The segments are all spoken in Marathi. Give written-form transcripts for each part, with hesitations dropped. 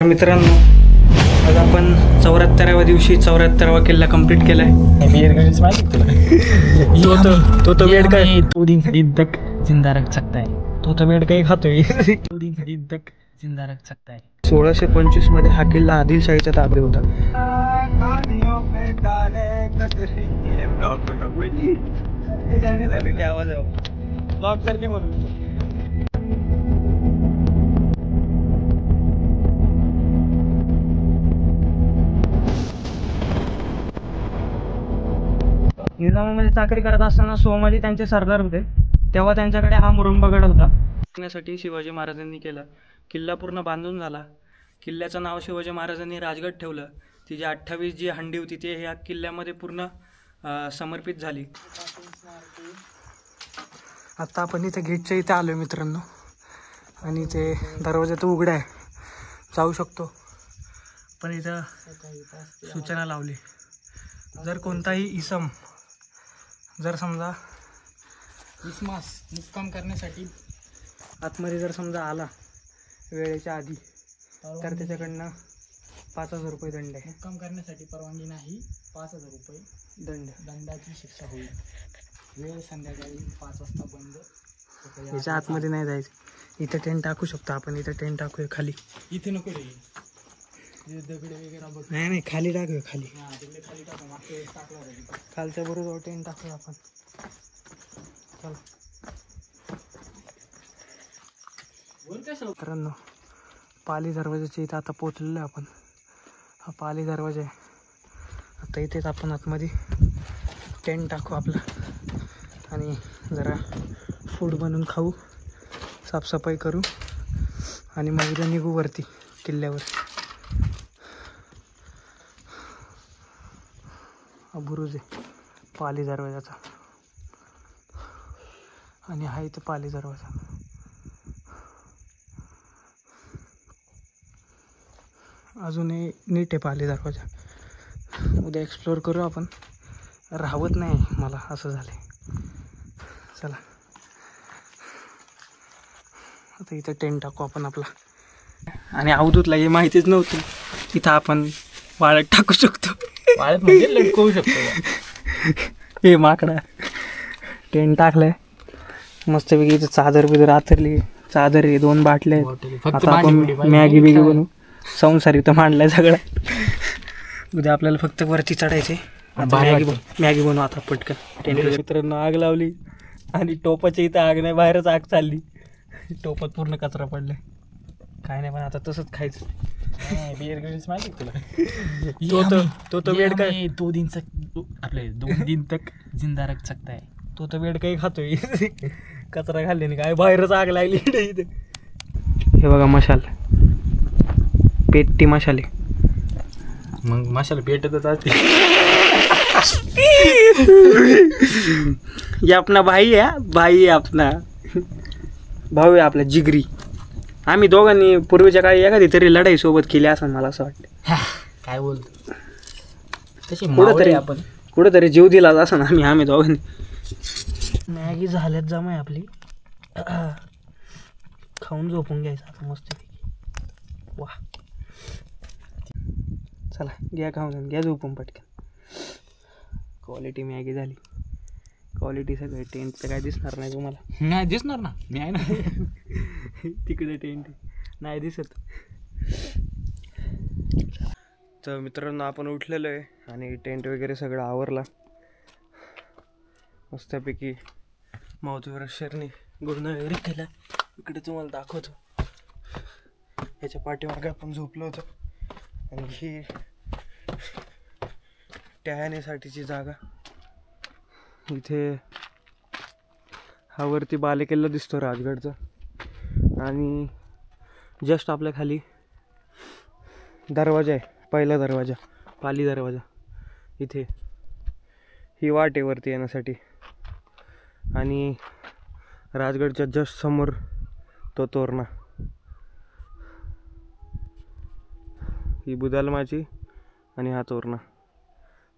मित्रांनो, आज आपण 74व्या दिवशी 74वा किल्ला कंप्लीट केलाय. तो बेड काय 2 दिन तक जिंदा रख सकता है. तो बेड काही खातोय. 2 दिन तक जिंदा रख सकता है. 1625 मध्ये हा किल्ला आदिलशाहीच्या ताब्यात होता. निजामामध्ये चाकरी करत असताना सोमाजी त्यांचे सरदार होते. तेव्हा त्यांच्याकडे हा मुरुंबगड होता. साठी शिवाजी महाराजांनी केला. किल्ला पूर्ण बांधून झाला. किल्ल्याचं नाव शिवाजी महाराजांनी राजगड ठेवलं. ती जी 28 जी हंडी होती ते ह्या किल्ल्यामध्ये पूर्ण समर्पित झाली. आता आपण इथे गेटच्या इथे आलोय मित्रांनो, आणि ते दरवाजा तो उघडा आहे, जाऊ शकतो. पण इथं सूचना लावली, जर कोणताही इसम जर समजा इसमास मुक्काम करण्यासाठी आतमध्ये जर समजा आला वेळेच्या आधी तर त्याच्याकडनं 5000 रुपये दंड आहे. मुक्काम करण्यासाठी परवानगी नाही, 5000 रुपये दंडाची शिक्षा होईल. वेळ संध्याकाळी 5 वाजता बंद. याच्या आतमध्ये नाही जायचं. इथं टेंट टाकू शकतो आपण. इथं टेंट टाकूया खाली. इथे नको रे, दगड वगैरे बघ. नाही खाली टाकूया. खाली तिकडे खाली टाकू. मागच्या वेळेस टाकला होता. खालच्या बरोबर टेंट टाकूया आपण. चला मित्रांनो, पाली दरवाजाच्या इथं आता पोचलेलो आपण. हा पाली दरवाजा आहे. आता इथेच आपण आतमध्ये टेंट टाकू आपला, आणि जरा फूड बनवून खाऊ, साफसफाई करू, आणि मग उद्या निघू वरती किल्ल्यावर. हा बुरुज आहे पाली दरवाजाचा, आणि हा इथं पाली दरवाजा. अजूनही नीट आहे पाली दरवाजा. उद्या एक्सप्लोअर करू आपण. राहत नाही मला असं झालंय. चला आता इथं टेंट टाकू आपण आपला. आणि अवधूतला हे माहितीच नव्हतं, इथं आपण वाळत टाकू शकतो. वाळत म्हणजे लटकवू शकतो. हे माकडा टेंट टाकलाय मस्तपैकी. इथं चादर बिदर आथरली. चादर आहे, 2 बाटल्या आहेत. आता आपण मॅगी बिगी बनवू. संसार इथं मांडलाय सगळा. उद्या आपल्याला फक्त वरती चढायचे. मॅगी बनवू आता पटकन. टेंट मित्रांनो, आग लावली, आणि टोपाच्या इथं आग नाही, बाहेरच आग चालली. टोपात पूर्ण कचरा पडलाय. काय नाही, पण आता तसंच खायचं. बिअर ग्रिल्स माहिती तुला? तो बेड काय 2 दिन तक आपले 2 दिन तक जिंदा रख सकता है. तो बेड काही खातोय. कचरा खाल्ल्याने काय बाहेरच आग लागली इथे. हे बघा मशाल, पेटती मशाले. मग माशाला पेटतच असते. ये अपना भाई आहे आपला भाऊ आहे आपला जिगरी. आम्ही दोघांनी पूर्वीच्या काळी एखादी तरी लढाई सोबत केली असं मला असं वाटतं. काय बोलतो, कुठंतरी जीव दिला असं ना आम्ही दोघांनी. मॅगी झाल्यात जमाय आपली. खाऊन झोपून घ्यायचं आता मस्तपैकी. वा, चला घ्या खाऊन, घ्या झोपून पटकन. क्वालिटी मॅगी झाली. क्वालिटी सगळं. टेंट तर काय दिसणार नाही तुम्हाला. नाही दिसणार ना, मी आहे ना. तिकडे टेंट नाही दिसत. तर मित्रांनो, आपण उठलेलो आहे आणि टेंट वगैरे सगळं आवरला. मस्तपैकी माउथवर शरणी गुडणं वगैरे केला. इकडे तुम्हाला दाखवतो. याच्या पाठीमागे आपण झोपलो होतो, आणि ही टहलण्यासाठीची जागा. इथे हा वरती बालेकिल्ला दिसतो राजगडचा, आणि जस्ट आपल्या खाली दरवाजा आहे, पहिला दरवाजा, पाली दरवाजा. इथे ही वाट आहे वरती येण्यासाठी, आणि राजगडच्या जस्ट समोर तो तोरणा. ही बुदालमाची, आणि हा तोरणा.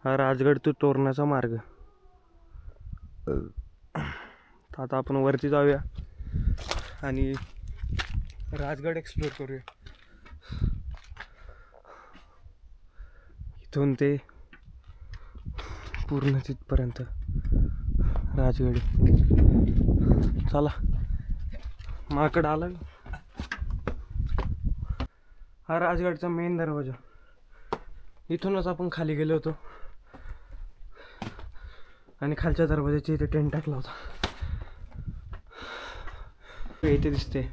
हा राजगड तो तोरणाचा मार्ग. आता आपण वरती जाऊया आणि राजगड एक्सप्लोर करूया. इथून ते पूर्ण तिथपर्यंत राजगड. चला माकड आला. हा राजगडचा मेन दरवाजा. इथूनच आपण खाली गेलो होतो आणि खालच्या दरवाजाच्या इथे टेंट टाकला होता. इथे दिसते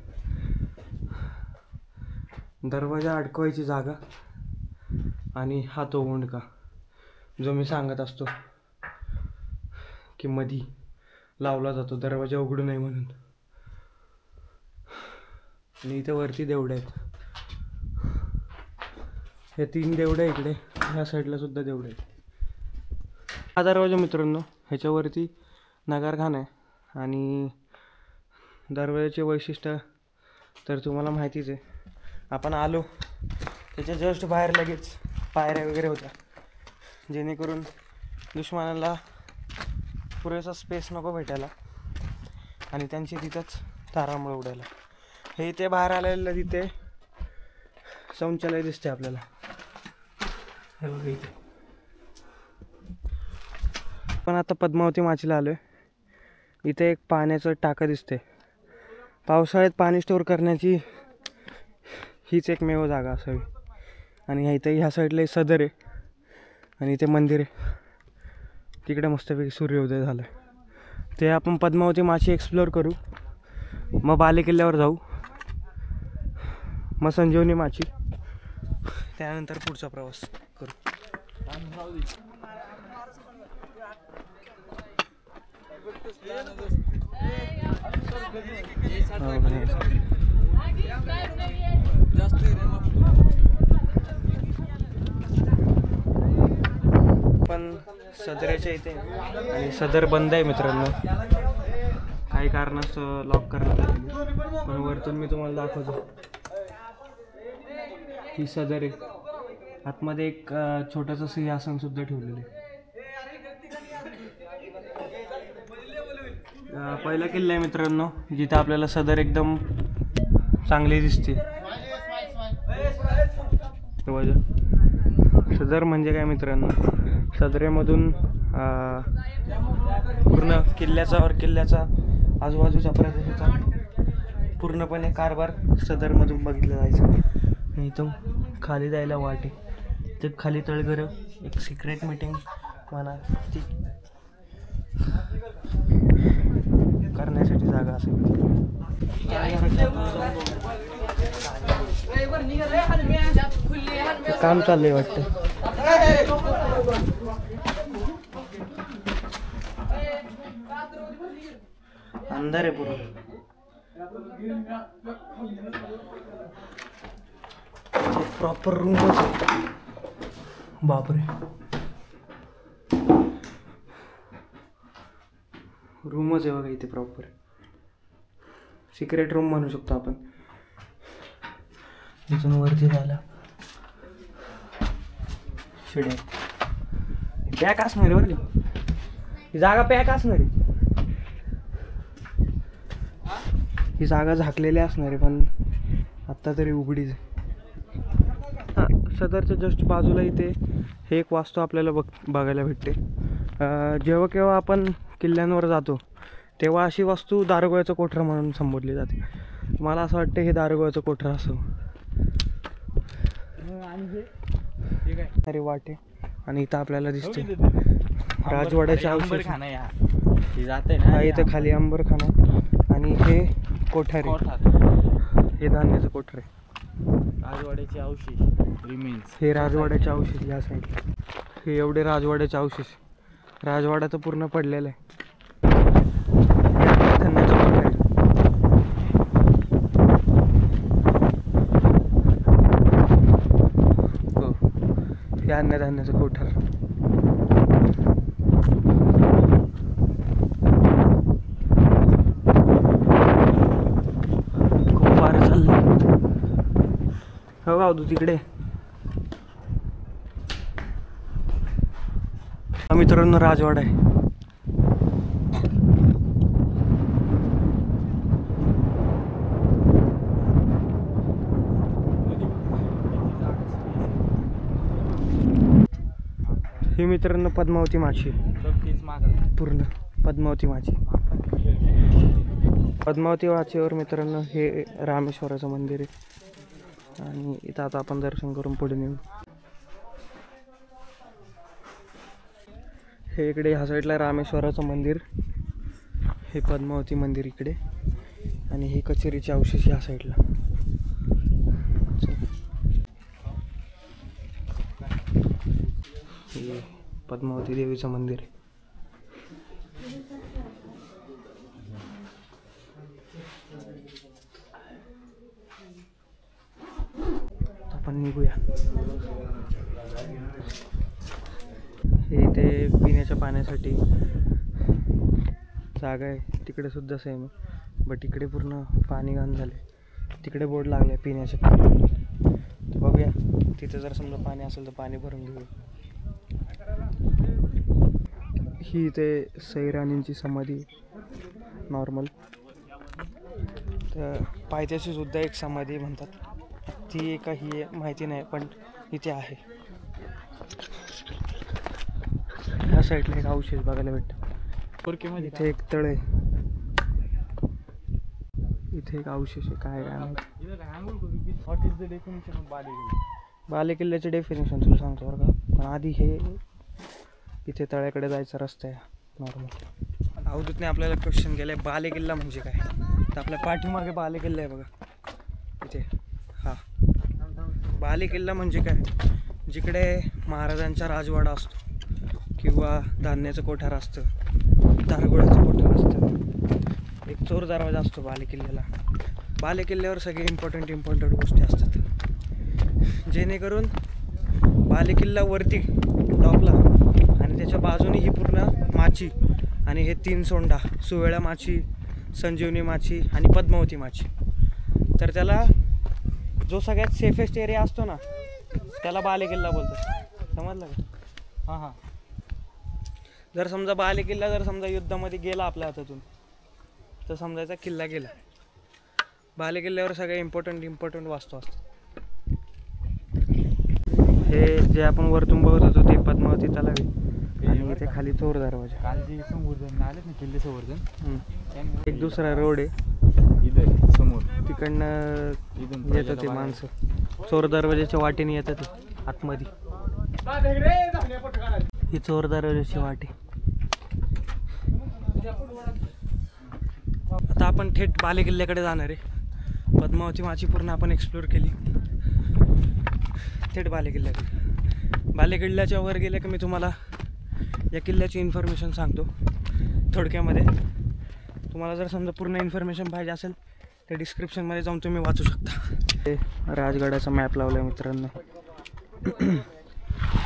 दरवाजा अडकवायची जागा आणि हा तो ओंडका जो मी सांगत असतो की मधी लावला जातो दरवाजा उघडू नये म्हणून. आणि इथे वरती देवडे आहेत. हे 3 देवडे इकडे, ह्या साईडला सुद्धा देवडे आहेत. हा दरवाजा मित्रांनो, ह्याच्यावरती नगारखाना आहे. आणि दरवाजाचे वैशिष्ट्य तर तुम्हाला माहितीच आहे. आपण आलो त्याच्या जस्ट बाहेर लगेच पायऱ्या वगैरे होत्या, जेणेकरून दुश्मनाला पुरेसा स्पेस नको भेटायला आणि त्यांची तिथंच तारामुळे उडायला. हे इथे बाहेर आलेलं तिथे शौचालय दिसते आपल्याला. हे बघा इथे. पण आता पद्मावती माचीला आलो आहे. इथे एक पाण्याचं टाकं दिसते. पावसाळ्यात पाणी स्टोअर करण्याची हीच एकमेव जागा असावी. आणि इथे ह्या साईडला सदर आहे आणि इथे मंदिर आहे. तिकडे मस्तपैकी सूर्योदय झाला आहे. ते आपण पद्मावती माची एक्सप्लोअर करू, मग बालेकिल्ल्यावर जाऊ, मग संजीवनी माची, त्यानंतर पुढचा प्रवास करू. पण सदरेच्या इथे आणि सदर बंद आहे मित्रांनो, काही कारणास्तव लॉक करण्यात आलेली. पण वरतून मी तुम्हाला दाखवतो. ही सदर आहे. आतमध्ये एक छोटंसं सिंहासन सुद्धा ठेवलेलं आहे. पहिला किल्ला आहे मित्रांनो, जिथे आपल्याला सदर एकदम चांगली दिसते. सदर म्हणजे काय मित्रांनो, सदरेमधून पूर्ण किल्ल्याचा आजूबाजूचा प्रदेशाचा पूर्णपणे कारभार सदरमधून बघितला जायचा. इथून खाली जायला वाट आहे. तर खाली तळघरं, एक सिक्रेट मीटिंग म्हणा ती करण्यासाठी जागा असेल. काम चाललंय वाटतं. अंधार आहे पूर्ण. प्रॉपर रूमच आहे. बापरे, रूमच आहे बघा इथे. प्रॉपर सिक्रेट रूम म्हणू शकतो आपण. इथून वरती जायला शिड्या. पॅक असणार आहे बरं का, ही जागा पॅक असणार आहे. ही जागा झाकलेली असणार आहे, पण आत्ता तरी उघडीच आहे. सदरच्या जस्ट बाजूला इथे हे एक वास्तू आपल्याला बघायला भेटते. जेव्हा केव्हा आपण किल्ल्यांवर जातो तेव्हा अशी वास्तू दारुगोळ्याचं कोठरं म्हणून संबोधली जाते. मला असं वाटतं हे दारुगोळ्याचं कोठरं असावं. अरे वाटे. आणि इथं आपल्याला दिसते राजवाड्याचे अवशेष. हा इथे खाली अंबरखाना आणि हे कोठार आहे. हे धान्याचं कोठार आहे. राजवाड्याचे अवशेष रिमेन्स. हे राजवाड्याचे अवशेष या साईडला. हे एवढे राजवाड्याचे अवशेष. राजवाडा तर पूर्ण पडलेला आहे. हो, हे अन्नधान्याचं कोठार. खूप वारं चाललंय. हो गाव तू तिकडे. मित्रांनो राजवाडा आहे. ही मित्रांनो पद्मावती माची तीच मागं पूर्ण पद्मावती माची. पद्मावती माचीवर मित्रांनो हे रामेश्वराचं मंदिर आहे आणि इथं आता आपण दर्शन करून पुढे नेऊ. हे इकडे ह्या साईडला रामेश्वराचं मंदिर, हे पद्मावती मंदिर इकडे आणि हे कचेरीचे अवशेष ह्या साईडला. हे पद्मावती देवीचं मंदिर आहे. आपण निघूया. हे इथे पिण्याच्या पाण्यासाठी जागा आहे. तिकडे सुद्धा सेम आहे, बट इकडे पूर्ण पाणी घाण झाले. तिकडे बोर्ड लागले पिण्याच्या पाणी. तर बघूया तिथे जर समजा पाणी असेल तर पाणी भरून घेऊ. ही इथे सईराणींची समाधी नॉर्मल. तर पायथ्याशी सुद्धा एक समाधी म्हणतात, ती काही माहिती नाही पण इथे आहे. ह्या साईडला एक अवशेष बघायला भेटतं. इथे एक तळ आहे, इथे एक अवशेष आहे. काय बालेकिल्ल्याचे डेफिनेशन तुला सांगतो बरं का. पण आधी हे इथे तळ्याकडे जायचा रस्ता आहे नॉर्मल. अवधूतने आपल्याला क्वेश्चन केलं आहे बालेकिल्ला म्हणजे काय. तर आपल्या पाठीमागे बालेकिल्ला आहे बघा इथे. हा बालेकिल्ला म्हणजे काय, जिकडे महाराजांचा राजवाडा असतो किंवा धान्याचं कोठार असतं, दारगोळाचं कोठार असतं, एक चोर दरवाजा असतो बालेकिल्ल्याला. बालेकिल्ल्यावर सगळे इम्पॉर्टंट गोष्टी असतात, जेणेकरून बालेकिल्ला वरती टॉपला आणि त्याच्या बाजूने ही पूर्ण माची आणि हे 3 सोंडा, सुवेळा माची, संजीवनी माची आणि पद्मावती माची. तर त्याला जो सगळ्यात सेफेस्ट एरिया असतो ना त्याला बालेकिल्ला बोलतात. समजलं का? हां. जर समजा बालेकिल्ला जर समजा युद्धामध्ये गेला आपल्या हातातून तर समजायचा किल्ला गेला. बालेकिल्ल्यावर सगळे इम्पॉर्टंट वास्तू असतात. हे जे आपण वरतून बघत होतो ते पद्मावती तलाव आहे आणि इथे खाली चोर दरवाजा. काल जे संवर्धन आले ना किल्ले संवर्धन, एक दुसरा रोड आहे इथं समोर, तिकडनं येतात ते माणसं. चोर दरवाजाच्या वाटेने येतात आतमध्ये. ही चोर दरवाजाची वाटे. आता आपण थेट बालेकिल्ल्याकडे जाणार आहे. पद्मावती माची पूर्ण आपण एक्सप्लोर केली. थेट बालेकिल्ल्याकडे. बालेकिल्ल्याच्या वर गेले की मी तुम्हाला या किल्ल्याची इन्फॉर्मेशन सांगतो थोडक्यामध्ये. तुम्हाला जर समजा पूर्ण इन्फॉर्मेशन पाहिजे असेल तर डिस्क्रिप्शनमध्ये जाऊन तुम्ही वाचू शकता. राजगडाचा मॅप लावला आहे मित्रांनो.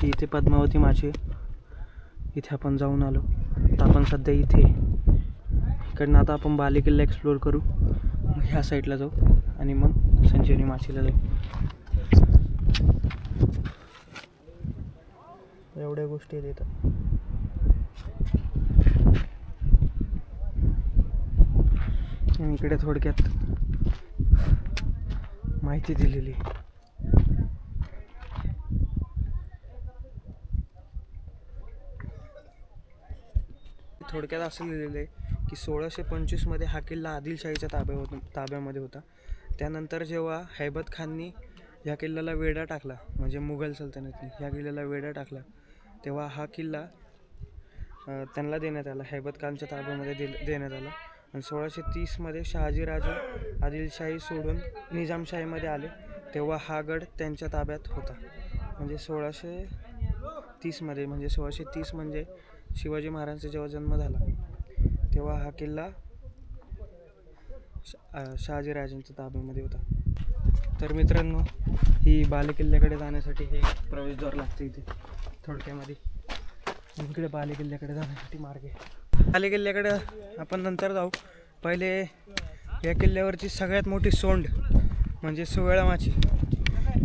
इथे पद्मावती माची आहे. इथे आपण जाऊन आलो. आता आपण सध्या इथे इकडनं आता आपण बालेकिल्ला एक्सप्लोर करू. मग ह्या साईडला जाऊ आणि मग संजीवनी माचीला जाऊ. एवढ्या गोष्टी आहेत इथं. आणि इकडे थोडक्यात माहिती दिलेली. थोडक्यात असं लिहिलेलं आहे की 1625 मध्ये हा किल्ला आदिलशाहीच्या ताब्यामध्ये होता. त्यानंतर जेव्हा हैबत खाननी ह्या किल्ल्याला वेढा टाकला, म्हणजे मुघल सल्तनतने ह्या किल्ल्याला वेढा टाकला, तेव्हा हा किल्ला त्यांना देण्यात आला, हैबत खानच्या ताब्यामध्ये देण्यात आला. आणि 1630 मध्ये शहाजीराजे आदिलशाही सोडून निजामशाहीमध्ये आले, तेव्हा हा गड त्यांच्या ताब्यात होता. म्हणजे 1630 मध्ये, म्हणजे 1630 म्हणजे शिवाजी महाराजांचा जेव्हा जन्म झाला तेव्हा हा किल्ला शहाजीराजांच्या ताब्यामध्ये होता. तर मित्रांनो, ही बालेकिल्ल्याकडे जाण्यासाठी हे प्रवेशद्वार लागते इथे थोडक्यामध्ये. इकडे बालेकिल्ल्याकडे जाण्यासाठी मार्ग आहे. बालेकिल्ल्याकडे आपण नंतर जाऊ. पहिले या किल्ल्यावरची सगळ्यात मोठी सोंड म्हणजे सुवेळा माची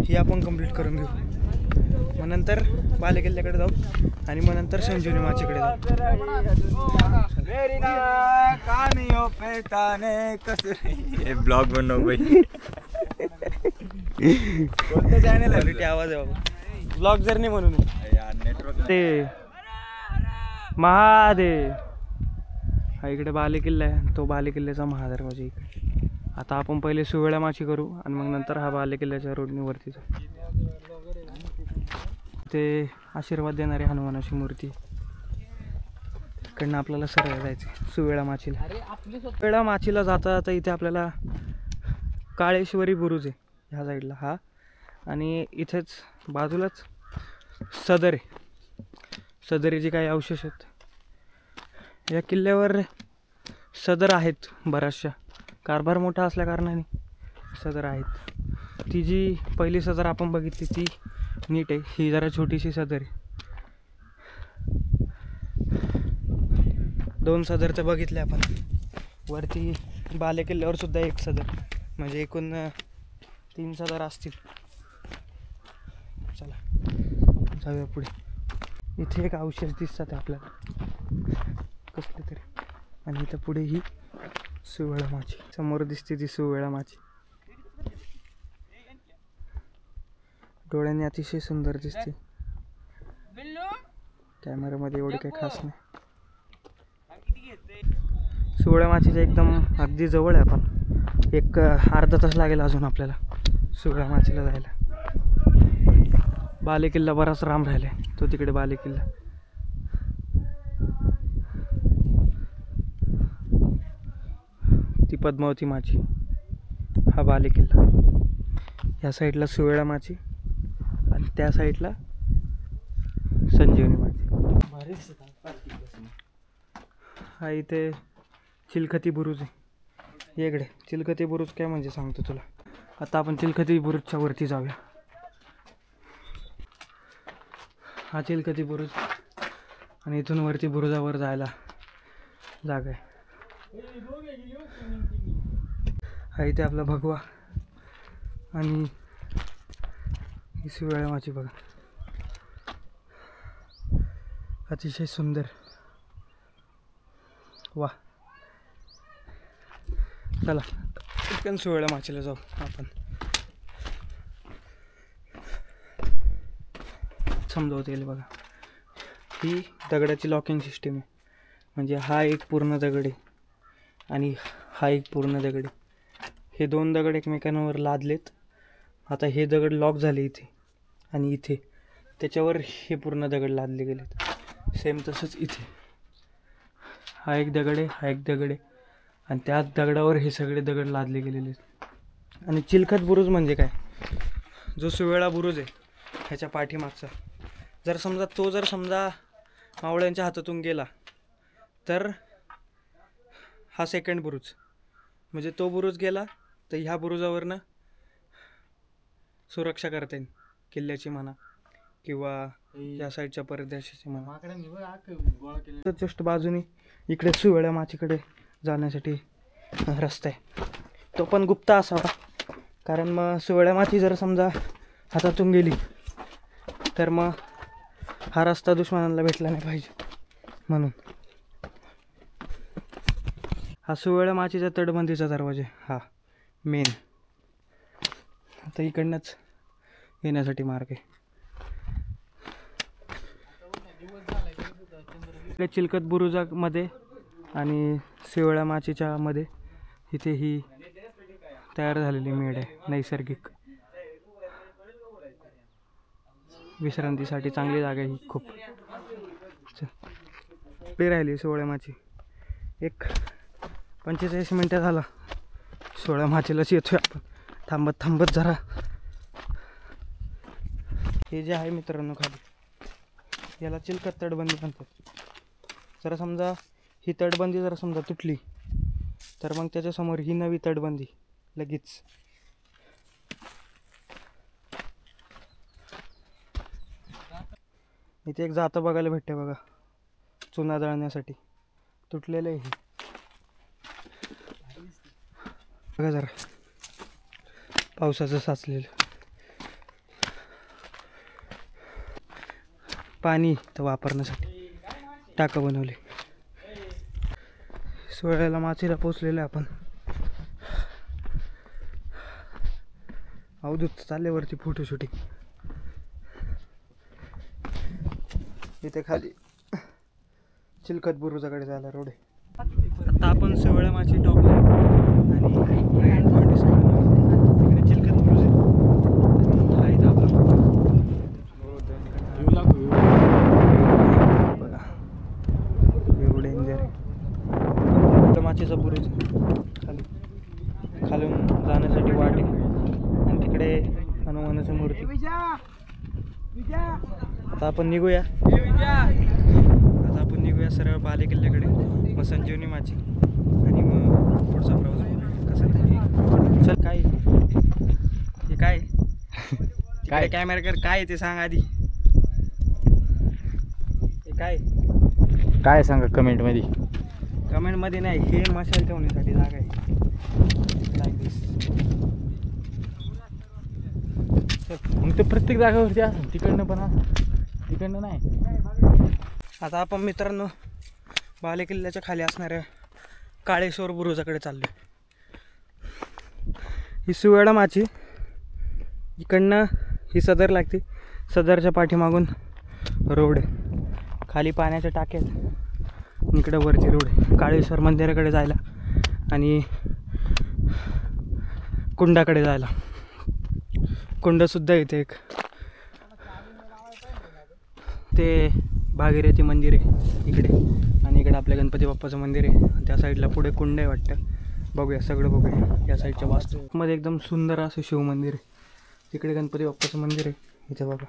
ही आपण कंप्लीट करून घेऊ. मग नंतर बालेकिल्ल्याकडे जाऊ आणि मग नंतर संजीवनी माचीकडे जाऊ. ब्लॉग बनव कोणतं चॅनल आहे? आवाज आहे बाबा. ब्लॉग जर्नी म्हणून ते महादेव हा इकडे बालेकिल्ला आहे, तो बालेकिल्ल्याचा महादरवाजा इकडे. आता आपण पहिले सुवेळा माची करू आणि मग नंतर हा बालेकिल्ल्याच्या रोडने वरती जाऊ. ते आशीर्वाद देणारी हनुमानाची मूर्ती. इकडनं आपल्याला सरळ जायचं सुवेळा माचीला. सुवेळा माचीला जाता जाता इथे आपल्याला काळेश्वरी बुरुज आहे ह्या साईडला हा, आणि इथेच बाजूलाच सदर आहे. सदरीचे काही अवशेष आहेत. या किल्ल्यावर सदर आहेत बऱ्याचशा, कारभार मोठा असल्या कारणाने सदर आहेत. ती जी पहिली सदर आपण बघितली ती नीट आहे, ही जरा छोटीशी सदर आहे. 2 सदर तर बघितले आपण. वरती बालेकिल्ल्यावर सुद्धा 1 सदर, म्हणजे एकूण 3 सदर असतील. चला जाऊया पुढे. इथे एक अवशेष दिसतात आपल्याला कसले तरी, आणि इथं पुढे ही सुवेळा माची समोर दिसते. ती सुवेळा माची डोळ्यांनी अतिशय सुंदर दिसते. कॅमेरामध्ये एवढे काही खास नाही. सुवेळा माचीच्या एकदम अगदी जवळ आहे आपण. एक अर्धा तास लागेल अजून आपल्याला सुवेळा माचीला जायला. बालेकिल्ला बराच राम राहिला आहे, तो तिकडे बालेकिल्ला. ती पद्मावती माची, हा बालेकिल्ला. या साईडला सुवेळा माची आणि त्या साईडला संजीवनी माची. हा इथे चिलखती बुरुज आहे. इकडे चिलखती बुरुज काय म्हणजे सांगतो तुला. आता आपण चिलखती बुरुजच्या वरती जाऊया. हा चिलखती बुरुज, आणि इथून वरती बुरुजावर जायला जागा आहे. हा इथे आपला भगवा, आणि ही सुवेळा माची बघा, अतिशय सुंदर. वा, चला पटकन सुवेळा माचीला जाऊ आपण. समजावता येईल बघा. ही दगडाची लॉकिंग सिस्टीम आहे, म्हणजे हा एक पूर्ण दगड आहे आणि हा एक पूर्ण दगड आहे. हे 2 दगड एकमेकांवर लादलेत. आता हे दगड लॉक झाले इथे आणि इथे, त्याच्यावर हे पूर्ण दगड लादले गेलेत. सेम तसंच इथे हा एक दगड आहे, हा एक दगड आहे, आणि त्याच दगडावर हे सगळे दगड लादले गेलेले आहेत. आणि चिलखत बुरुज म्हणजे काय, जो सुवेळा बुरुज आहे ह्याच्या पाठीमागचा, जर समजा मावळ्यांच्या हातातून गेला तर हा सेकंड बुरुज, म्हणजे तो बुरुज गेला तर ह्या बुरुजावरनं सुरक्षा करता येईल किल्ल्याची म्हणा किंवा या साईडच्या परदेशाची म्हणा. जस्ट बाजूनी इकडे सुवेळा माचीकडे जाण्यासाठी रस्ता आहे, तो पण गुप्त असावा, कारण मग सुवेळा माची जर समजा हातातून गेली तर मग हा रस्ता दुश्मनांना भेटला नाही पाहिजे म्हणून. हा सुवेळा माचीचा तटबंदीचा दरवाजा हा मेन. आता इकडनंच येण्यासाठी मार्ग आहे. इकडे चिलखत बुरुजामध्ये आणि सुवेळा माचीच्या मध्ये इथे ही तयार झालेली मेढ आहे नैसर्गिक. विश्रांतीसाठी चांगली जागा आहे ही खूप. पुढे राहिली सुवेळा माची. एक 45 मिनटं झाला सुवेळा माचीलाच येतोय आपण थांबत थांबत जरा. हे जे आहे मित्रांनो खाली, याला चिलखत तटबंदी म्हणतात. जरा समजा ही तटबंदी जरा समजा तुटली तर मग त्याच्यासमोर ही नवी तटबंदी लगेच. इथे एक जातं बघायला भेटते बघा, चुना दळण्यासाठी तुटलेलं आहे. बघा जरा पावसाचं साचलेलं पाणी तर वापरण्यासाठी टाकं बनवले. सुवेळ्याला माचीला पोचलेलं आहे आपण. अवधूत चालले वरती फोटो शूटिंग. इथे खाली चिलखत बुरुजाकडे जायला रोड आहे. आता आपण सवळ्या माची टॉपला आणि तिकडे चिलखत बुरुज आहे. हा इथं आपला बघा व्ह्यू डेंजर आहे. माचीचा बुरुज खाली खालून जाण्यासाठी वाट आहे आणि तिकडे हनुमानाची मूर्ती. आता आपण निघूया सरळ बाले किल्ल्याकडे, मग संजीवनी माची आणि मग पुढचा प्रवास बघूया कसा आहे. चल काय हे काय काय कॅमेरा कर काय ते सांग आधी. हे काय सांगा कमेंटमध्ये. कमेंटमध्ये नाही, हे मशाल ठेवण्यासाठी जागा आहे. लाईक दिस. मग ते प्रत्येक जागेवरती असं तिकडनं पण असं तिकडनं नाही. आता आपण मित्रांनो बाले किल्ल्याच्या खाली असणाऱ्या काळेश्वर बुरुजाकडे चाललो आहे. ही सुवेडा माची इकडनं ही सदर लागते, सदरच्या पाठीमागून रोड आहे, खाली पाण्याच्या टाक्यात, इकडं वरती रोड आहे काळेश्वर मंदिराकडे जायला आणि कुंडाकडे जायला. कुंडसुद्धा इथे एक ते भागीरथी मंदिर आहे इकडे आणि इकडे आपल्या गणपती बाप्पाचं मंदिर आहे. त्या साईडला पुढे कुंड आहे वाटतं. बघूया सगळं बघूया. या साईडच्या वास्तूमध्ये एकदम सुंदर असं शिवमंदिर आहे. तिकडे गणपती बाप्पाचं मंदिर आहे. इथे बघा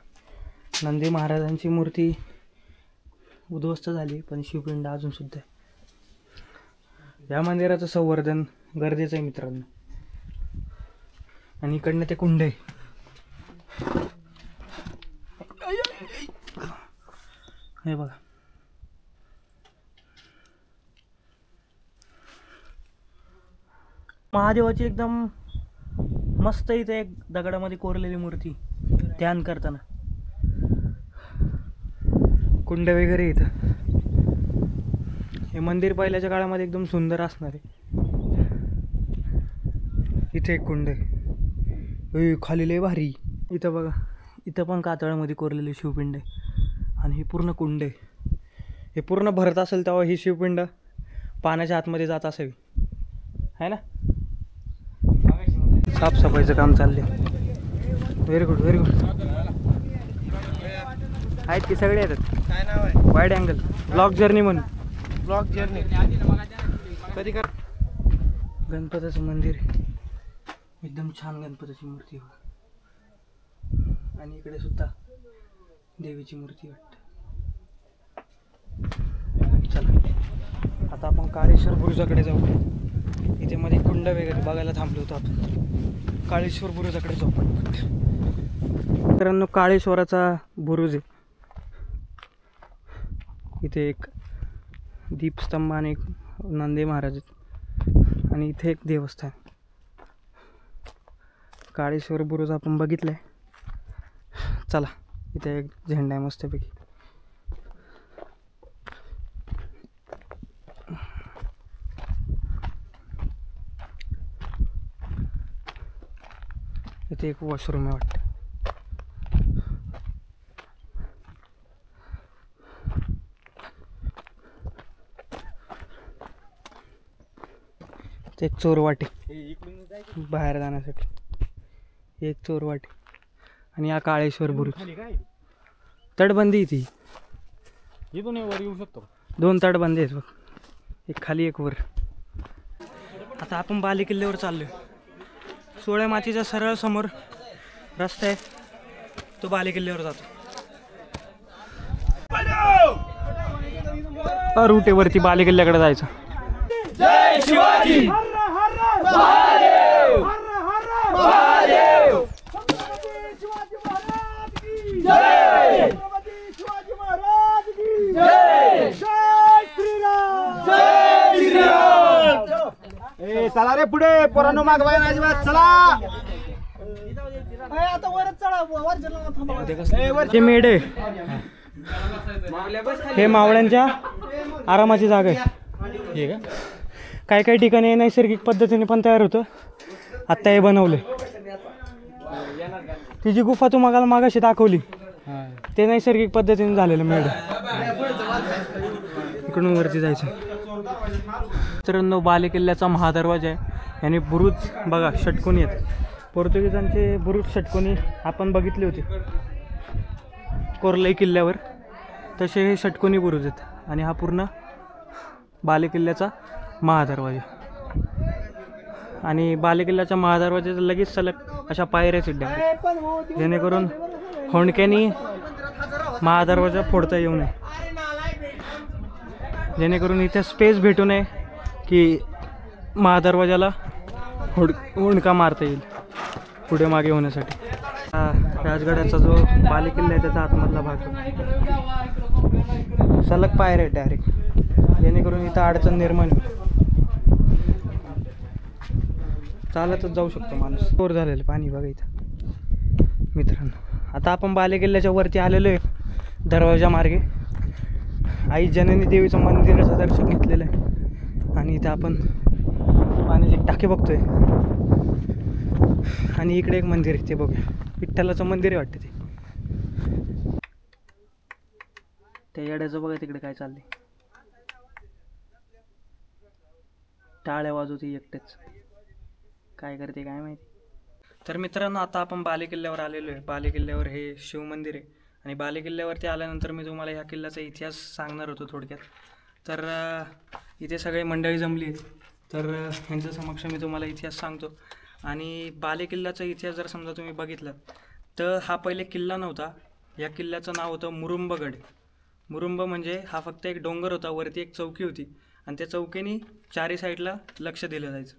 नंदी महाराजांची मूर्ती उद्ध्वस्त झाली पण शिवपिंड अजूनसुद्धा आहे. या मंदिराचं संवर्धन गरजेचं आहे मित्रांनो. आणि इकडनं ते कुंड आहे. हे बघा महादेवाची एकदम मस्त इथे एक दगडामध्ये कोरलेली मूर्ती ध्यान करताना. कुंड वगैरे इथं. हे मंदिर पहिल्याच्या काळामध्ये एकदम सुंदर असणार आहे. इथे एक कुंड आहे खाली लय भारी. इथं बघा इथं पण कातळामध्ये कोरलेली शिवपिंड आहे आणि ही पूर्ण कुंड आहे. हे पूर्ण भरत असेल तेव्हा ही शिवपिंड पाण्याच्या आतमध्ये जात असावी आहे ना. साफसफाईचं काम चालले. Very good very good. आहेत की सगळे येतात. काय नाव आहे? वाईड अँगल ब्लॉक जर्नी म्हणून. ब्लॉक जर्नी कधी कर. गणपतीचं मंदिर एकदम छान गणपतीची मूर्ती आहे आणि इकडे सुद्धा देवीची मूर्ती वाटते. चला आता आपण काळेश्वर बुरुजाकडे जाऊ. इथे मध्ये कुंड वगैरे बघायला थांबलो होतो आपण. काळेश्वर बुरुजाकडे जाऊ पटपट. मित्रांनो काळेश्वराचा बुरुज आहे. इथे एक दीपस्तंभ आणि एक नंदी महाराज आहेत आणि इथे एक देवस्थान. काळेश्वर बुरुज आपण बघितलंय. चला इथे एक झेंडा आहे मस्तपैकी. इथे एक वॉशरूम आहे वाटतं. एक चोरवाटी बाहेर जाण्यासाठी. एक चोरवाटी आणि हा काळेश्वर बुरुज. तटबंदी ती इथून वर येऊ शकतो. 2 तटबंदी आहेत बघ, एक खाली एक वर. आता आपण बाले किल्ल्यावर चाललोय. सोळ्या माचीच्या सरळ समोर रस्ता आहे, तो बाले किल्ल्यावर जातो. रूट आहे वरती बाले किल्ल्याकडे जायचं. जय शिवाजी. महादेव महादेव. शिवाजी महाराज की जय. शिवाजी महाराज की जय. जय श्रीराम. जय श्रीराम. ए चला रे पुढे पोरांनो मागवाय ना अजिबात. चला आता वरच चढा. वर हे मेढ आहे. हे मावळ्यांच्या आरामाची जागा आहे. काही काही ठिकाणी नैसर्गिक पद्धतीने पण तयार होतं. आत्ता हे बनवले. ती जी गुफा तुम्हाला मागाशी दाखवली ते नैसर्गिक पद्धतीने झालेलं मेढ. इकडून वरती जायचं. मित्रांनो बाले किल्ल्याचा महादरवाजा आहे आणि बुरुज बघा षटकोनी आहेत. पोर्तुगीजांचे बुरुज षटकोनी आपण बघितले होते कोर्लई किल्ल्यावर, तसे हे षटकोनी बुरुज आहेत आणि हा पूर्ण बाले किल्ल्याचा महादरवाजा. आणि बाले किल्ल्याच्या महादरवाज्याचा लगेच सलग अशा पायऱ्या चिड्ड्या जेणेकरून होंडक्यानी महादरवाजा फोडता येऊ नये, जेणेकरून इथे स्पेस भेटू नये की महादरवाजाला होंडका मारता येईल पुढे मागे होण्यासाठी. हा राजगडाचा जो बाले किल्ला आहे त्याचा आतमधला भाग सलग पायऱ्या आहे डायरेक्ट, जेणेकरून इथं अडचण निर्माण होईल. चालतच जाऊ शकतो माणूस. स्टोर झालेलं पाणी बघा इथं मित्रांनो. आता आपण बाले किल्ल्याच्या वरती आलेलो आहे दरवाजा मार्गे. आई जननी देवीचं मंदिराचं दर्शन घेतलेलं आहे आणि इथं आपण पाण्याची टाकी बघतोय आणि इकडे एक मंदिर आहे ते बघूया. विठ्ठलाचं मंदिर आहे वाटतं ते. त्या येड्याचं बघा तिकडे काय चाललंय, टाळ्या वाजवते एकटेच, काय करते काय माहिती. तर मित्रांनो आता आपण बाले किल्ल्यावर आलेलो आहे. बाले किल्ल्यावर हे शिवमंदिर आहे आणि बाले किल्ल्यावरती आल्यानंतर मी तुम्हाला ह्या किल्ल्याचा इतिहास सांगणार होतो थोडक्यात. तर इथे सगळे मंडळी जमली आहेत, तर ह्यांच्या समक्ष मी तुम्हाला इतिहास सांगतो. आणि बाले किल्ल्याचा इतिहास जर समजा तुम्ही बघितलात तर हा पहिले किल्ला नव्हता. या किल्ल्याचं नाव होतं मुरुंबगड. मुरुंब म्हणजे हा फक्त एक डोंगर होता, वरती एक चौकी होती आणि त्या चौकीने चारी साईडला लक्ष दिलं जायचं.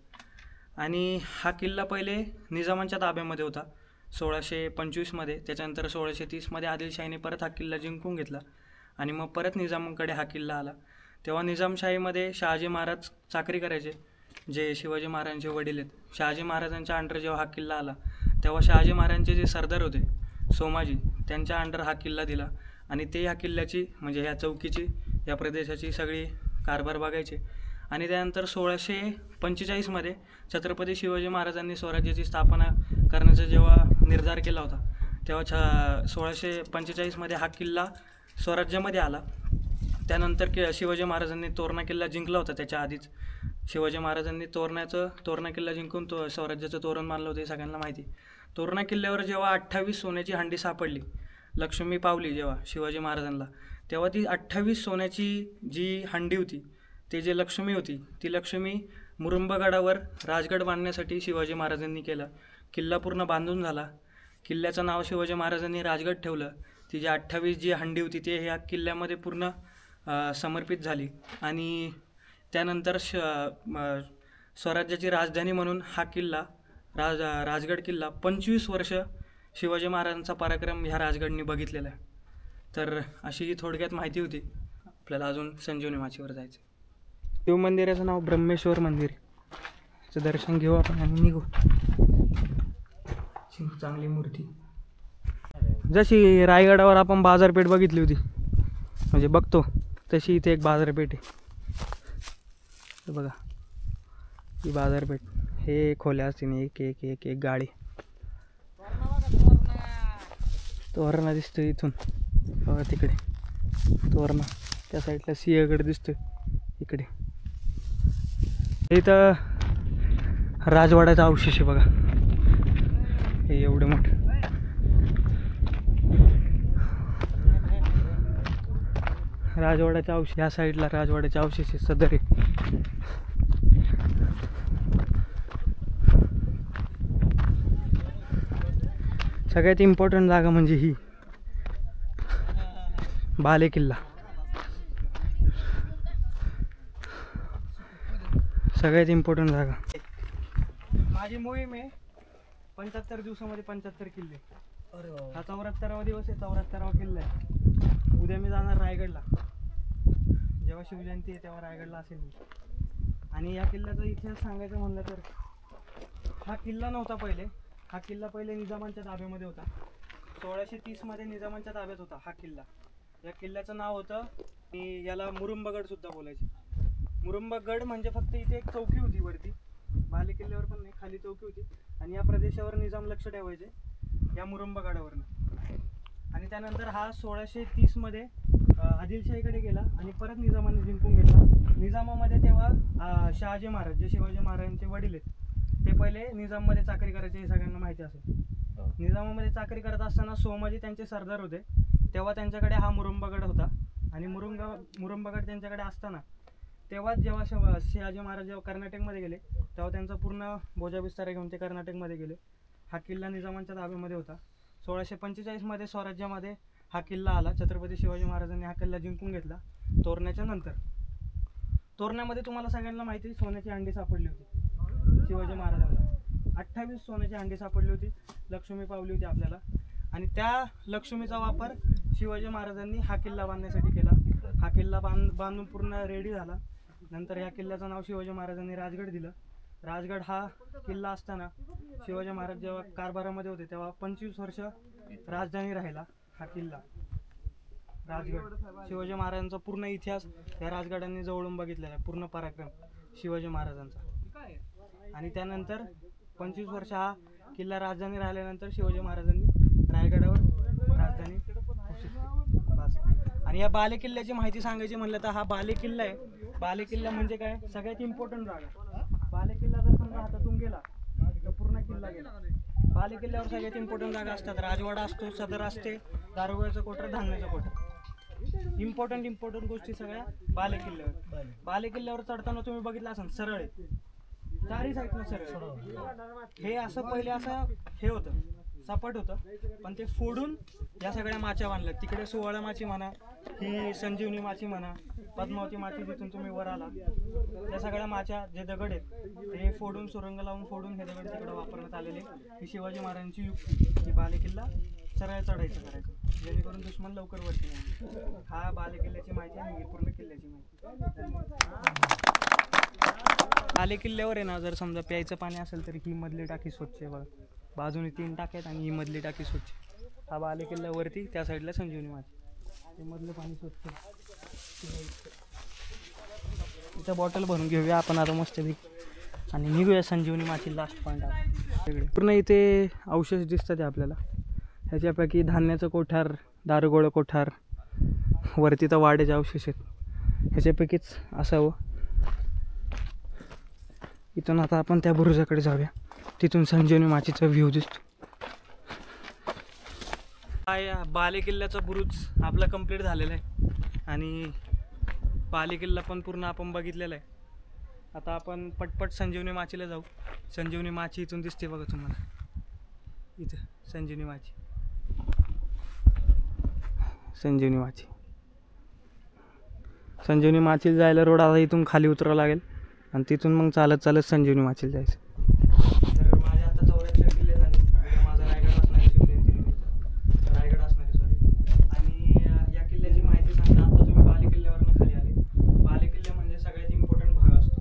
आणि हा किल्ला पहिले निजामांच्या ताब्यामध्ये होता 1625मध्ये. त्याच्यानंतर 1630मध्ये आदिलशाहीने परत हा किल्ला जिंकून घेतला आणि मग परत निजामांकडे हा किल्ला आला. तेव्हा निजामशाहीमध्ये शहाजी महाराज चाकरी करायचे, जे शिवाजी महाराजांचे वडील आहेत. शहाजी महाराजांच्या अंडर जेव्हा हा किल्ला आला तेव्हा शहाजी महाराजांचे जे सरदार होते सोमाजी, त्यांच्या अंडर हा किल्ला दिला आणि ते ह्या किल्ल्याची म्हणजे ह्या चौकीची या प्रदेशाची सगळी कारभार बघायचे. आणि त्यानंतर 1645मध्ये छत्रपती शिवाजी महाराजांनी स्वराज्याची स्थापना करण्याचा जेव्हा निर्धार केला होता तेव्हा 1645मध्ये हा किल्ला स्वराज्यामध्ये आला. त्यानंतर शिवाजी महाराजांनी तोरणा किल्ला जिंकला होता. त्याच्या आधीच शिवाजी महाराजांनी तोरणा किल्ला जिंकून स्वराज्याचं तोरण मानलं होतं, हे सगळ्यांना माहिती. तोरणा किल्ल्यावर जेव्हा 28 सोन्याची हंडी सापडली, लक्ष्मी पावली जेव्हा शिवाजी महाराजांना, तेव्हा ती 28 सोन्याची जी हंडी होती, ते जे लक्ष्मी होती, ती लक्ष्मी मुरुंबगडावर राजगड बांधण्यासाठी शिवाजी महाराजांनी केला. किल्ला पूर्ण बांधून झाला. किल्ल्याचं नाव शिवाजी महाराजांनी राजगड ठेवलं. ती जी 28 जी हंडी होती ते ह्या किल्ल्यामध्ये पूर्ण समर्पित झाली. आणि त्यानंतर स्वराज्याची राजधानी म्हणून हा किल्ला राजगड किल्ला 25 वर्ष शिवाजी महाराजांचा पराक्रम ह्या राजगडनी बघितलेला आहे. तर अशी ही थोडक्यात माहिती होती. आपल्याला अजून संजीवनी माचीवर जायचं. शिवमंदिराचं नाव ब्रह्मेश्वर मंदिर. त्याचं दर्शन घेऊ आपण आणि निघू. चांगली मूर्ती. जशी रायगडावर आपण बाजारपेठ बघितली होती म्हणजे बघतो तशी इथे एक बाजारपेठ आहे. बघा ही बाजारपेठ. हे खोल्या असतील एक एक एक एक गाडी. तोरणा दिसतोय इथून बघा, तिकडे तोरणा, त्या साईडला सिंहगड दिसतोय इकडे. इथं राजवाड्याचा अवशेष आहे बघा, हे एवढं मोठं. राजवाड्याच्या अवशेष या साईडला राजवाड्याच्या अवशेष सदर आहे. सगळ्यात इम्पॉर्टंट जागा म्हणजे ही बाले किल्ला. सगळ्यात इम्पॉर्टंट जागा. माझी मोहीम आहे 75 दिवसामध्ये 75 किल्ले. हा 74वा दिवस आहे, 74वा किल्ला आहे. उद्या मी जाणार रायगडला. जेव्हा शिवजयंती आहे तेव्हा रायगडला असेल मी. आणि या किल्ल्याचा इतिहास सांगायचं म्हणलं तर हा किल्ला नव्हता पहिले. हा किल्ला पहिले निजामांच्या ताब्यामध्ये होता. 1630मध्ये निजामांच्या ताब्यात होता हा किल्ला. या किल्ल्याचं नाव होतं, याला मुरुंबगड सुद्धा बोलायचे. मुरुंबगड म्हणजे फक्त इथे एक चौकी होती वरती, बाले किल्ल्यावर पण नाही, खाली चौकी होती. आणि या प्रदेशावर निजाम लक्ष ठेवायचे या मुरुंबगडावरनं. आणि त्यानंतर हा 1630मध्ये आदिलशाहीकडे गेला आणि परत निजामाने जिंकून घेतला. निजामामध्ये तेव्हा शहाजी महाराज जे शिवाजी महाराजांचे वडील आहेत ते पहिले निजाममध्ये चाकरी करायचे, हे सगळ्यांना माहिती असेल. निजामामध्ये चाकरी करत असताना सोमाजी त्यांचे सरदार होते. तेव्हा त्यांच्याकडे हा मुरुंबगड होता आणि मुरुंबगड त्यांच्याकडे असताना तेव्हाच जेव्हा शहाजी महाराज जेव्हा कर्नाटकमध्ये गेले तेव्हा त्यांचा पूर्ण बोजा बिस्तारा घेऊन ते कर्नाटकमध्ये गेले. हा किल्ला निजामांच्या ताब्यामध्ये होता. 1645 स्वराज्यामध्ये हा किल्ला आला. छत्रपती शिवाजी महाराजांनी हा किल्ला जिंकून घेतला तोरण्याच्या नंतर. तोरण्यामध्ये तुम्हाला सगळ्यांना माहिती सोन्याची अंडी सापडली होती शिवाजी महाराजांना. 28 सोन्याची अंडी सापडली होती. लक्ष्मी पावली होती आपल्याला आणि त्या लक्ष्मीचा वापर शिवाजी महाराजांनी हा किल्ला बांधण्यासाठी केला. हा किल्ला बांधून पूर्ण रेडी झाला. नंतर या किल्ल्याचं नाव शिवाजी महाराजांनी राजगड दिलं. राजगड हा किल्ला असताना शिवाजी महाराज जेव्हा कारभारामध्ये होते तेव्हा 25 वर्ष राजधानी राहिला हा किल्ला राजगड. शिवाजी महाराजांचा पूर्ण इतिहास या राजगडांनी जवळून बघितलेला आहे, पूर्ण पराक्रम शिवाजी महाराजांचा. आणि त्यानंतर 25 वर्ष हा किल्ला राजधानी राहिल्यानंतर शिवाजी महाराजांनी रायगडावर राजधानी बस. आणि या बालेकिल्ल्याची माहिती सांगायची म्हणलं तर हा बालेकिल्ला आहे. बालेकिल्ला म्हणजे काय, सगळ्यात इम्पॉर्टंट जागा. बालेकिल्ला जर समजा हातातून गेला तर पूर्ण किल्ला गेला. बालेकिल्ल्यावर सगळ्यात इम्पॉर्टंट जागा असतात. राजवाडा असतो, सदर असते, दारोगाचं कोटर, धान्याचं कोटर. इम्पॉर्टंट गोष्टी सगळ्या बालेकिल्ल्यावर. बालेकिल्ल्यावर चढताना तुम्ही बघितलं असाल सरळ आहे, चारही साईडनं सरळ. हे असं पहिले असं हे होतं, सपाट होतं, पण ते फोडून या सगळ्या माच्या बांधल्या. तिकडे 16 माची म्हणा, ही संजीवनी माची म्हणा, पद्मावती माची जिथून तुम्ही वर आला, या सगळ्या माच्या जे दगड आहेत ते फोडून सुरंग लावून फोडून हे दगड तिकडे वापरण्यात आलेले. ही शिवाजी महाराजांची युक्ती की बालेकिल्ला सरळ चढायचं करायचं जेणेकरून दुश्मन लवकर वरती नाही. हा बालेकिल्ल्याची माहिती आणि पूर्ण किल्ल्याची माहिती. बालेकिल्ल्यावर आहे ना, जर समजा प्यायचं पाणी असेल तर ही मधली टाकी स्वच्छ आहे बघा. बाजूने 3 टाक्या आहेत आणि ही मधली टाकी स्वच्छ. हा बालेकिल्ल्यावरती त्या साईडला संजीवनी माची, हे मधलं पाणी स्वच्छ. इथं बॉटल भरून घेऊया आपण आता मस्तपैकी आणि निघूया संजीवनी माची लास्ट पॉईंट आहे. पूर्ण इथे अवशेष दिसतात आपल्याला. ह्याच्यापैकी धान्याचं कोठार, दारुगोळं कोठार, वरती तर वाड्याचे अवशेष आहेत. ह्याच्यापैकीच असावं. इथून आता आपण त्या बुरुजाकडे जाऊया, तिथून संजीवनी माचीचा व्ह्यू दिसतो. हा बालेकिल्ल्याचा बुरुज आपला कंप्लीट झालेला आहे आणि बालेकिल्ला पण पूर्ण आपण बघितलेला आहे. आता आपण पटपट संजीवनी माचीला जाऊ. संजीवनी माची इथून दिसते बघा तुम्हाला, इथं संजीवनी माची. संजीवनी माची, संजीवनी माचीला जायला रोड आता इथून खाली उतरावं लागेल आणि तिथून मग चालत चालत संजीवनी माचीला जायचं. तर माझ्या आता 74 किल्ले झाले. माझा रायगड असणारे शिवनेरी, रायगड असणारे सॉरी. आणि या किल्ल्याची माहिती सांगता आता तुम्ही बालेकिल्ल्यावरनं खाली आले. बालेकिल्ला म्हणजे सगळ्यात इम्पॉर्टंट भाग असतो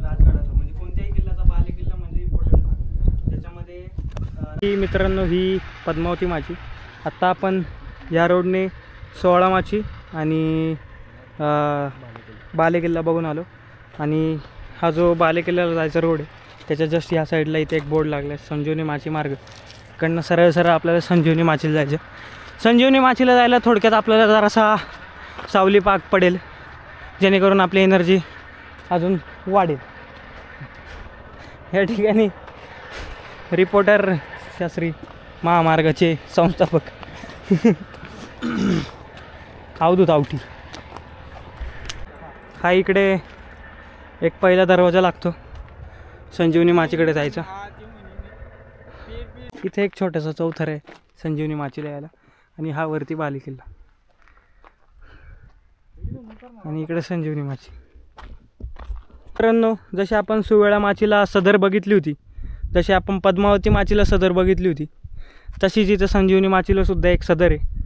राजगडाचा. म्हणजे कोणत्याही किल्ल्याचा बालेकिल्ला म्हणजे इम्पॉर्टंट भाग. त्याच्यामध्ये मित्रांनो ही पद्मावती माची. आत्ता आपण या रोडने 16 माची आणि बालेकिल्ला बघून आलो. आणि हा जो बालेकिल्ल्याला जायचा रोड आहे त्याच्या जस्ट ह्या साईडला इथे एक बोर्ड लागला आहे, संजीवनी माची मार्ग. इकडनं सरळ सरळ आपल्याला संजीवनी माचीला जायचं. संजीवनी माचीला जायला थोडक्यात आपल्याला जरासा सावली पाक पडेल जेणेकरून आपली एनर्जी अजून वाढेल. या ठिकाणी रिपोर्टर शास्त्री महामार्गाचे संस्थापक अवधूत आवटी. हा इकडे एक पहिला दरवाजा लागतो संजीवनी माचीकडे जायचा. इथे एक छोटासा चौथर आहे संजीवनी माचीला यायला आणि हा वरती बालेकिल्ला आणि इकडे संजीवनी माची. मित्रांनो, जशी आपण सुवेळा माचीला सदर बघितली होती, जशी आपण पद्मावती माचीला सदर बघितली होती, तशीच इथं संजीवनी माचीला सुद्धा एक सदर आहे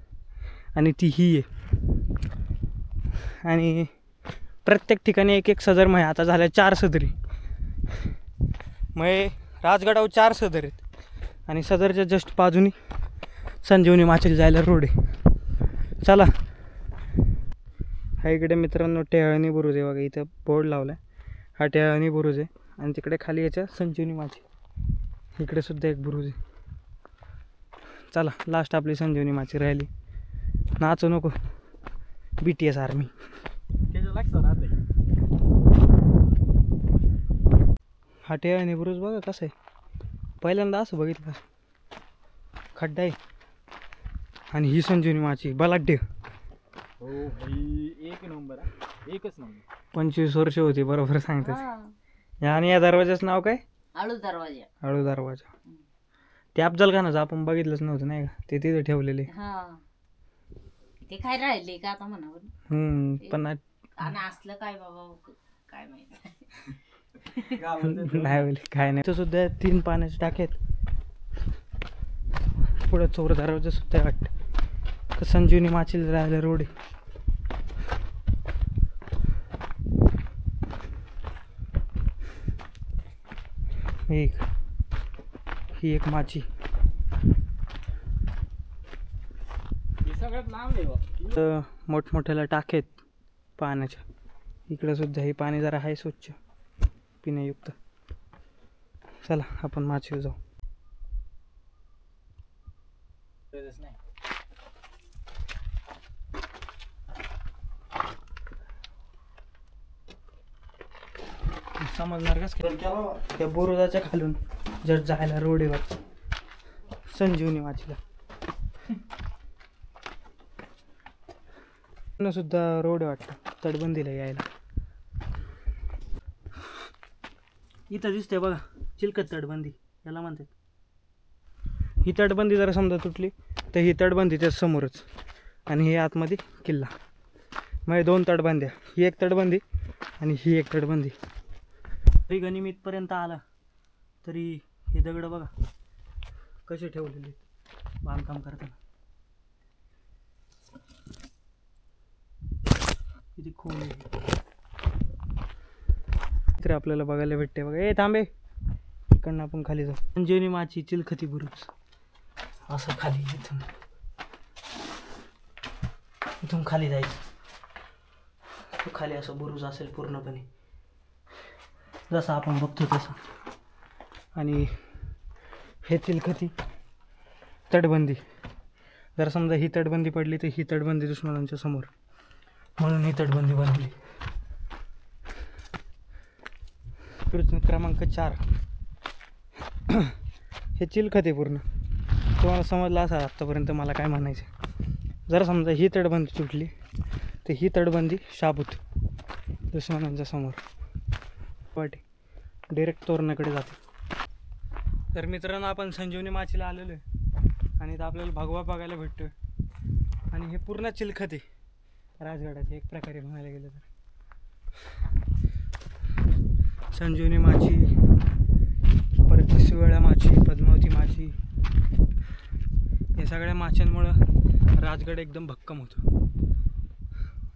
आणि ती ही आहे. आणि प्रत्येक ठिकाणी एक एक सदर म्हणजे आता झाल्या 4 सदरी. म्हणजे राजगडावर 4 सदर आहेत आणि सदरच्या जस्ट बाजूनी संजीवनी माचीला जायला रोड आहे. चला. हा इकडे मित्रांनो टेहळणी बुरुज आहे बघा, इथं बोर्ड लावला आहे. हा टेहळणी बुरुज आहे आणि तिकडे खाली याच्या संजीवनी माची. इकडे सुद्धा एक बुरुज आहे. चला, लास्ट आपली संजीवनी माची राहिली. नाचू नको. BTS army. त्याच्या लक्षात राहते. हा टेळणी बुरुज बघा कसं आहे, पहिल्यांदा असं बघितलं. खड्डा आहे आणि ही संजीवनी माची बलाढ्य. हो एक नंबर, एकच नंबर. 25 वर्ष होती बरोबर सांगतात. आणि या दरवाजाचं नाव काय? आळू दरवाजा. आळू दरवाजा. ते अफजलखानाचं आपण बघितलंच नव्हतं नाही का, ते तिथे ठेवलेले. ते काय राहिले का आता म्हणावं. पण आणि असलं काय बाबा काय माहिती. नाही काय नाही. तर सुद्धा 3 पाण्याचे टाके आहेत. पुढे चोर दरवाजा सुद्धा वाटतं. संजीवनी माचीला राहायला रोड आहे. ही एक माची. सगळ्यात लांब आहे. तर मोठमोठ्याला टाकेत पाण्याच्या. इकडे सुद्धा हे पाणी जरा आहे स्वच्छ पिण्यायुक्त. चला आपण माचीवर जाऊ. समजणार कस त्या बुरुजाच्या खालून जर जायला रोड आहे वाटतं संजीवनी माचीला. सुद्धा रोड आहे वाटतं तटबंदीला यायला. इथं दिसते बघा चिलखत तटबंदी याला म्हणतात. ही तटबंदी जरा समजा तुटली तर ही तटबंदी त्या समोरच आणि हे आतमध्ये किल्ला. म्हणजे 2 तटबंद्या, ही एक तटबंदी आणि ही एक तटबंदी. तरी गनिम इथपर्यंत आला तरी हे दगड बघा कसे ठेवलेले बांधकाम करताना. किती खोल आहे तर आपल्याला बघायला भेटते बघा. ए थांबे, इकडनं आपण खाली जाऊ. संजीवनी माची चिलखती बुरुज असं खाली. इथून खाली जायचं. खाली असं बुरुज असेल पूर्णपणे जसं आपण बघतो तसं. आणि हे चिलखती तटबंदी. जर समजा ही तटबंदी पडली तर ही तटबंदी दुश्मनांच्या समोर, म्हणून ही तटबंदी बनवली. प्रश्न क्रमांक 4. हे चिलखते पूर्ण. तुम्हाला समजलं असा आत्तापर्यंत मला काय म्हणायचं. जर समजा ही तटबंदी तुटली तर ही तटबंदी शाबूत दुश्मनांच्या समोर वाटे डायरेक्ट तोरणाकडे जाते. तर मित्रांनो आपण संजीवनी माचीला आलेलो आहे आणि इथं आपल्याला भगवा बघायला भेटतो. आणि हे पूर्ण चिलखत आहे राजगडाचे एक प्रकारे म्हणायला गेलं तर. संजीवनी माची, परत शिवळ्या माची, पद्मावती माची, या सगळ्या माशांमुळं राजगड एकदम भक्कम होतो.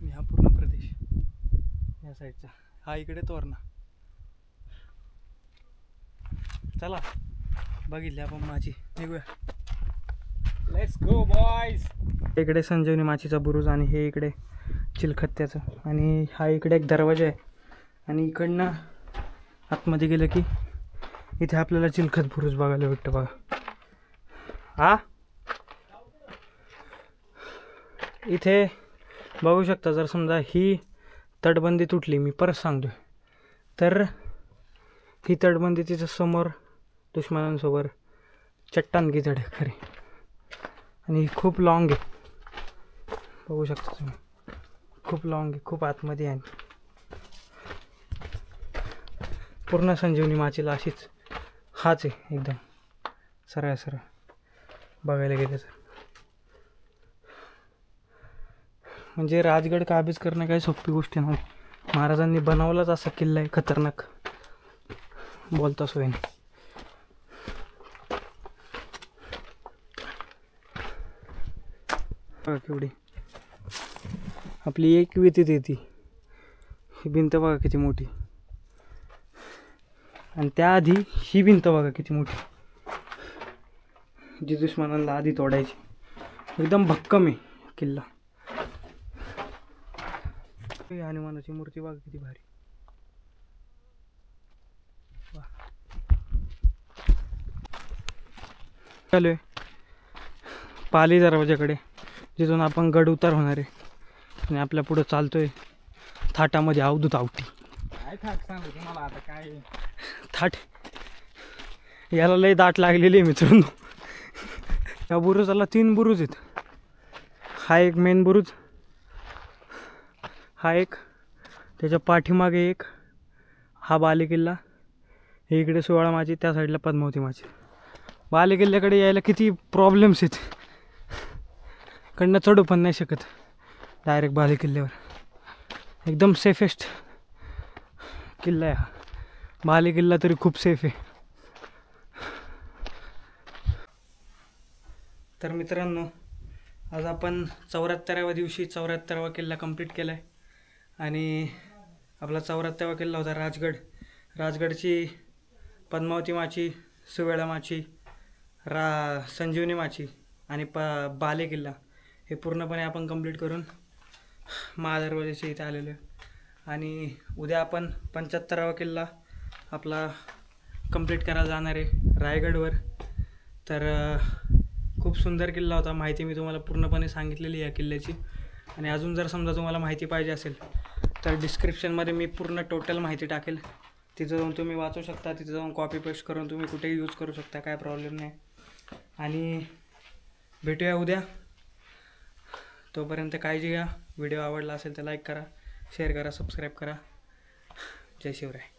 आणि हा पूर्ण प्रदेश या साईडचा, हा इकडे तोरणा. चला बघितले आपण माची, निघूया. Let's go boys. इकडे संजीवनी माचीचा बुरुज आणि हे इकडे चिलखत्याचं. आणि हा इकडे एक दरवाजा आहे. आणि इकडनं आतमध्ये गेलं की इथे आपल्याला चिलखत बुरुज बघायला भेटतं बघा. हा इथे बघू शकता. जर समजा ही तटबंदी तुटली, मी परत सांगतोय, तर ही तटबंदी तिच्या समोर दुश्मनांसोबत चट्टान गिजड आहे खरी. आणि खूप लॉंग आहे बघू शकता तुम्ही. खूप लॉंग आहे, खूप आतमध्ये आहे. पूर्ण संजीवनी माचीला अशीच हाच आहे एकदम सरळ सरळ बघायला गेलं तर. म्हणजे राजगड काबीज करणं काही सोपी गोष्ट नव्हती. महाराजांनी बनवलाच असा किल्ला आहे खतरनाक, बोलता सोय नाही. बघा केवढी आपली एक व्यतीत येते. ही भिंत बघा किती मोठी. आणि त्याआधी ही भिंत बघा किती मोठी, जी दुश्मनांना आधी तोडायची. एकदम भक्कम आहे किल्ला. हनुमानाची मूर्ती बघा किती भारी. चालू आहे पाली दरवाजाकडे, जिथून आपण गड उतार होणार आहे. आणि आपल्या पुढं चालतोय थाटामध्ये अवधूत आवटी. काय थाट सांगू तुम्हाला आता काय. थाट याला लय दाट लागलेली आहे मित्रांनो. या बुरुजाला 3 बुरुज आहेत. हा एक मेन बुरुज, हा एक, त्याच्या पाठीमागे एक, हा बालेकिल्ला, हे इकडे 16 माझी, त्या साईडला पद्मावती माझी. बालेकिल्ल्याकडे यायला किती प्रॉब्लेम्स आहेत. कडनं चढू पण नाही शकत डायरेक्ट बालेकिल्ल्यावर. एकदम सेफेस्ट किल्ला आहे हा बालेकिल्ला, तरी खूप सेफ आहे. तर मित्रांनो, आज आपण 74व्या दिवशी 74वा किल्ला कंप्लीट केला आहे. आणि आपला 74वा किल्ला होता राजगड. राजगडची पद्मावती माची, सुवेळा माची, संजीवनी माची आणि बालेकिल्ला हे पूर्णपणे आपण कंप्लीट करून महादरवाजाच्या इथे आलेलो आहे. आणि उद्या आपण 75वा किल्ला आपला कंप्लीट करायला जाणार आहे रायगडवर. तर खूप सुंदर किल्ला होता. माहिती मी तुम्हाला पूर्णपणे सांगितलेली आहे या किल्ल्याची. आणि अजून जर समजा तुम्हाला माहिती पाहिजे असेल तर डिस्क्रिप्शनमध्ये मी पूर्ण टोटल माहिती टाकेल. तिथं जाऊन तुम्ही वाचू शकता, तिथं जाऊन कॉपी पेस्ट करून तुम्ही कुठेही यूज करू शकता, काय प्रॉब्लेम नाही. आणि भेटूया उद्या. तोपर्यंत काळजी घ्या. व्हिडिओ आवडला असेल तर लाईक करा, शेअर करा, सबस्क्राईब करा. जय शिवराय.